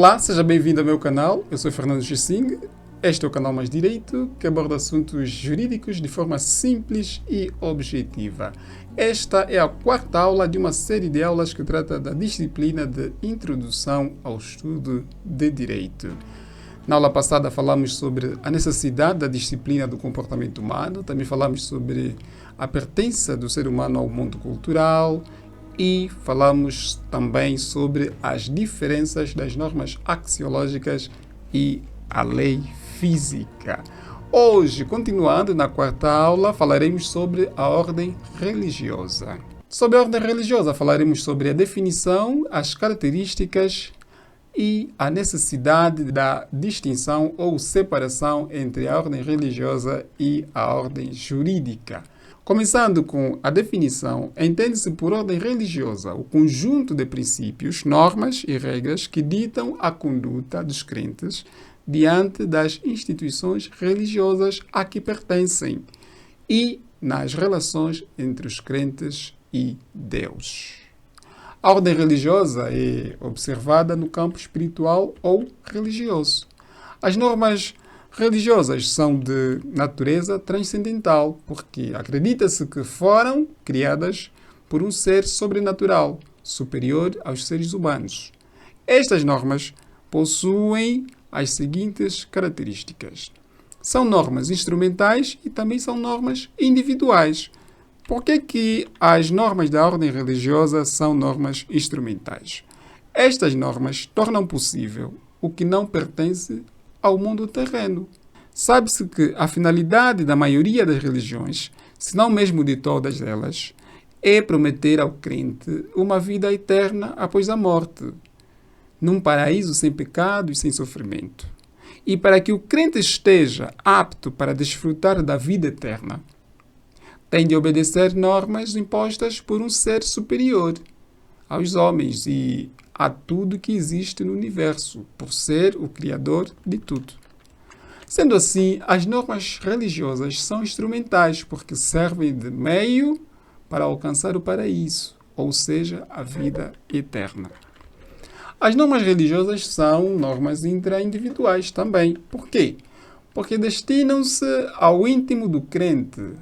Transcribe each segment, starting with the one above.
Olá, seja bem-vindo ao meu canal. Eu sou Fernando Gessing. Este é o canal Mais Direito, que aborda assuntos jurídicos de forma simples e objetiva. Esta é a quarta aula de uma série de aulas que trata da disciplina de Introdução ao Estudo de Direito. Na aula passada falamos sobre a necessidade da disciplina do comportamento humano, também falamos sobre a pertença do ser humano ao mundo cultural, e falamos também sobre as diferenças das normas axiológicas e a lei física. Hoje, continuando na quarta aula, falaremos sobre a ordem religiosa. Sobre a ordem religiosa, falaremos sobre a definição, as características e a necessidade da distinção ou separação entre a ordem religiosa e a ordem jurídica. Começando com a definição, entende-se por ordem religiosa o conjunto de princípios, normas e regras que ditam a conduta dos crentes diante das instituições religiosas a que pertencem e nas relações entre os crentes e Deus. A ordem religiosa é observada no campo espiritual ou religioso. As normas religiosas são de natureza transcendental, porque acredita-se que foram criadas por um ser sobrenatural, superior aos seres humanos. Estas normas possuem as seguintes características. São normas instrumentais e também são normas individuais. Por que as normas da ordem religiosa são normas instrumentais? Estas normas tornam possível o que não pertence ao mundo terreno. Sabe-se que a finalidade da maioria das religiões, se não mesmo de todas elas, é prometer ao crente uma vida eterna após a morte, num paraíso sem pecado e sem sofrimento. E para que o crente esteja apto para desfrutar da vida eterna, tem de obedecer normas impostas por um ser superior aos homens e a tudo que existe no universo, por ser o Criador de tudo. Sendo assim, as normas religiosas são instrumentais porque servem de meio para alcançar o paraíso, ou seja, a vida eterna. As normas religiosas são normas intraindividuais também. Por quê? Porque destinam-se ao íntimo do crente.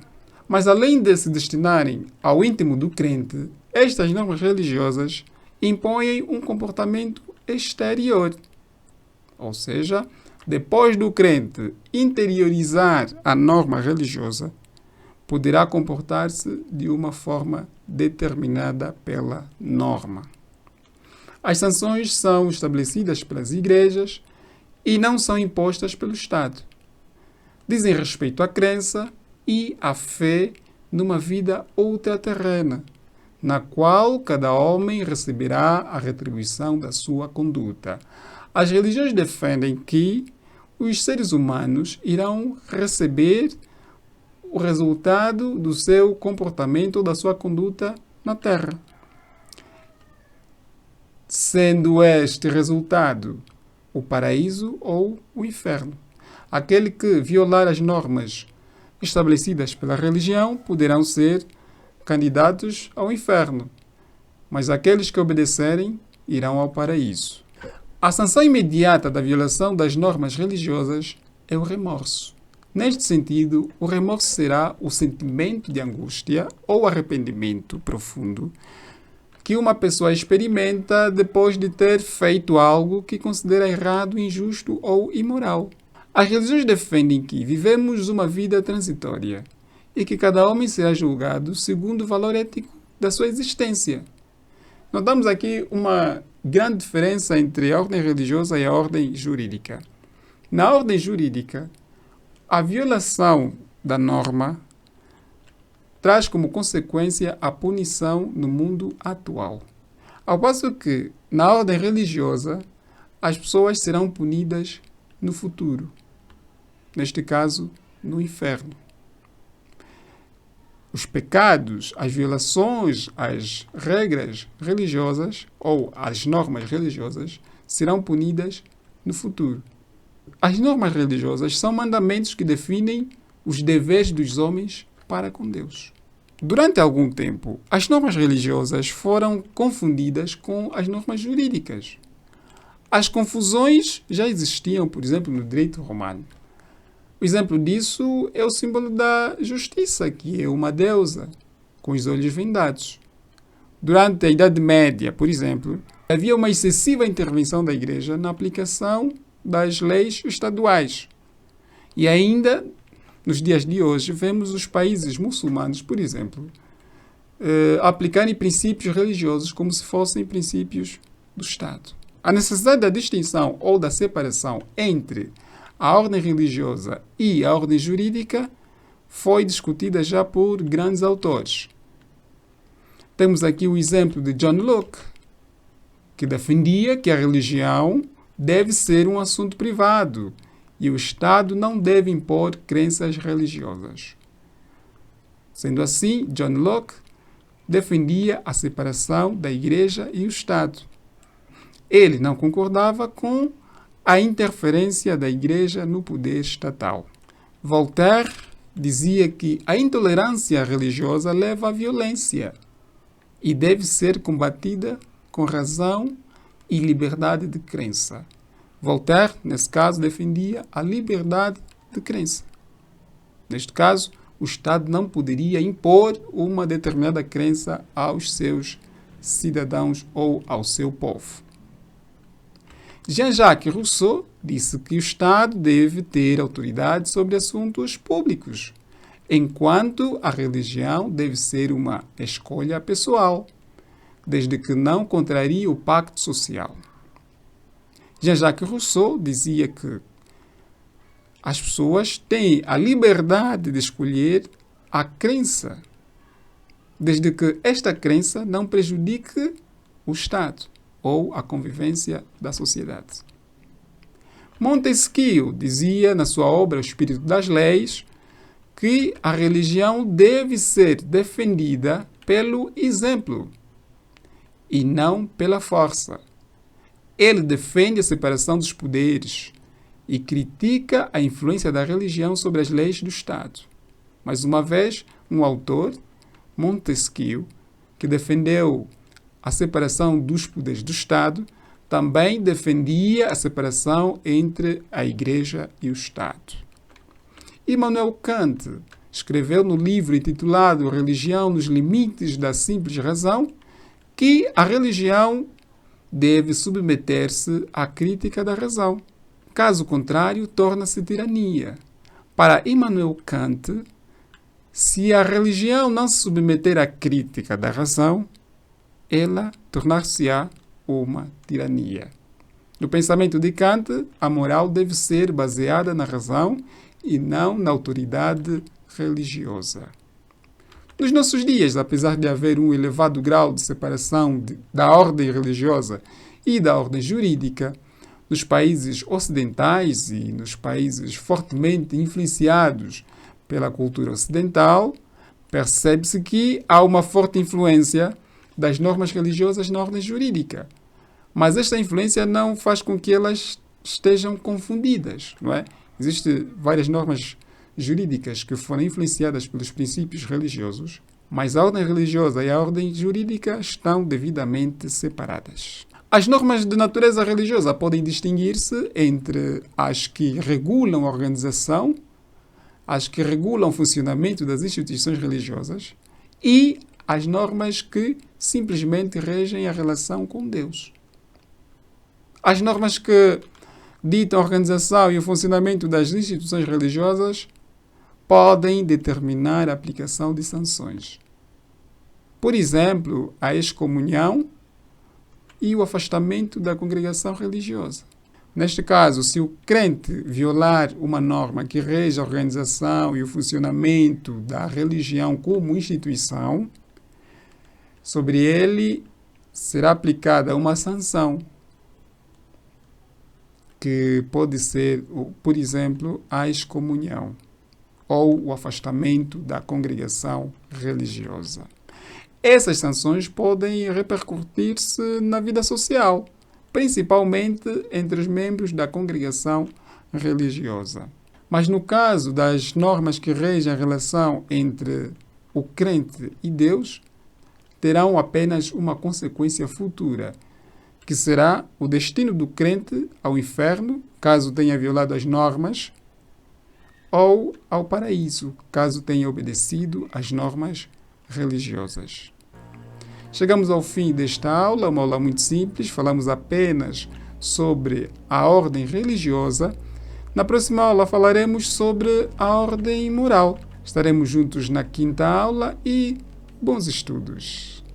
Mas além de se destinarem ao íntimo do crente, estas normas religiosas impõem um comportamento exterior. Ou seja, depois do crente interiorizar a norma religiosa, poderá comportar-se de uma forma determinada pela norma. As sanções são estabelecidas pelas igrejas e não são impostas pelo Estado. Dizem respeito à crença e à fé numa vida ultraterrena, na qual cada homem receberá a retribuição da sua conduta. As religiões defendem que os seres humanos irão receber o resultado do seu comportamento ou da sua conduta na Terra, sendo este resultado o paraíso ou o inferno. Aquele que violar as normas estabelecidas pela religião poderão ser candidatos ao inferno, mas aqueles que obedecerem irão ao paraíso. A sanção imediata da violação das normas religiosas é o remorso. Neste sentido, o remorso será o sentimento de angústia ou arrependimento profundo que uma pessoa experimenta depois de ter feito algo que considera errado, injusto ou imoral. As religiões defendem que vivemos uma vida transitória e que cada homem será julgado segundo o valor ético da sua existência. Notamos aqui uma grande diferença entre a ordem religiosa e a ordem jurídica. Na ordem jurídica, a violação da norma traz como consequência a punição no mundo atual. Ao passo que, na ordem religiosa, as pessoas serão punidas no futuro. Neste caso, no inferno. Os pecados, as violações às regras religiosas ou às normas religiosas serão punidas no futuro. As normas religiosas são mandamentos que definem os deveres dos homens para com Deus. Durante algum tempo, as normas religiosas foram confundidas com as normas jurídicas. As confusões já existiam, por exemplo, no direito romano. O exemplo disso é o símbolo da justiça, que é uma deusa com os olhos vendados. Durante a Idade Média, por exemplo, havia uma excessiva intervenção da Igreja na aplicação das leis estaduais. E ainda, nos dias de hoje, vemos os países muçulmanos, por exemplo, aplicarem princípios religiosos como se fossem princípios do Estado. A necessidade da distinção ou da separação entre a ordem religiosa e a ordem jurídica foi discutida já por grandes autores. Temos aqui o exemplo de John Locke, que defendia que a religião deve ser um assunto privado e o Estado não deve impor crenças religiosas. Sendo assim, John Locke defendia a separação da Igreja e o Estado. Ele não concordava com a interferência da Igreja no poder estatal. Voltaire dizia que a intolerância religiosa leva à violência e deve ser combatida com razão e liberdade de crença. Voltaire, nesse caso, defendia a liberdade de crença. Neste caso, o Estado não poderia impor uma determinada crença aos seus cidadãos ou ao seu povo. Jean-Jacques Rousseau disse que o Estado deve ter autoridade sobre assuntos públicos, enquanto a religião deve ser uma escolha pessoal, desde que não contrarie o pacto social. Jean-Jacques Rousseau dizia que as pessoas têm a liberdade de escolher a crença, desde que esta crença não prejudique o Estado ou a convivência da sociedade. Montesquieu dizia na sua obra O Espírito das Leis que a religião deve ser defendida pelo exemplo e não pela força. Ele defende a separação dos poderes e critica a influência da religião sobre as leis do Estado. Mais uma vez, um autor, Montesquieu, que defendeu a separação dos poderes do Estado, também defendia a separação entre a Igreja e o Estado. Immanuel Kant escreveu no livro intitulado Religião nos Limites da Simples Razão que a religião deve submeter-se à crítica da razão. Caso contrário, torna-se tirania. Para Immanuel Kant, se a religião não se submeter à crítica da razão, ela tornar-se-á uma tirania. No pensamento de Kant, a moral deve ser baseada na razão e não na autoridade religiosa. Nos nossos dias, apesar de haver um elevado grau de separação da ordem religiosa e da ordem jurídica, nos países ocidentais e nos países fortemente influenciados pela cultura ocidental, percebe-se que há uma forte influência das normas religiosas na ordem jurídica. Mas esta influência não faz com que elas estejam confundidas, não é? Existem várias normas jurídicas que foram influenciadas pelos princípios religiosos, mas a ordem religiosa e a ordem jurídica estão devidamente separadas. As normas de natureza religiosa podem distinguir-se entre as que regulam a organização, as que regulam o funcionamento das instituições religiosas e as normas que simplesmente regem a relação com Deus. As normas que ditam a organização e o funcionamento das instituições religiosas podem determinar a aplicação de sanções. Por exemplo, a excomunhão e o afastamento da congregação religiosa. Neste caso, se o crente violar uma norma que rege a organização e o funcionamento da religião como instituição, sobre ele será aplicada uma sanção, que pode ser, por exemplo, a excomunhão ou o afastamento da congregação religiosa. Essas sanções podem repercutir-se na vida social, principalmente entre os membros da congregação religiosa. Mas no caso das normas que regem a relação entre o crente e Deus, terão apenas uma consequência futura, que será o destino do crente ao inferno, caso tenha violado as normas, ou ao paraíso, caso tenha obedecido às normas religiosas. Chegamos ao fim desta aula, uma aula muito simples, falamos apenas sobre a ordem religiosa. Na próxima aula falaremos sobre a ordem moral. Estaremos juntos na quinta aula e bons estudos!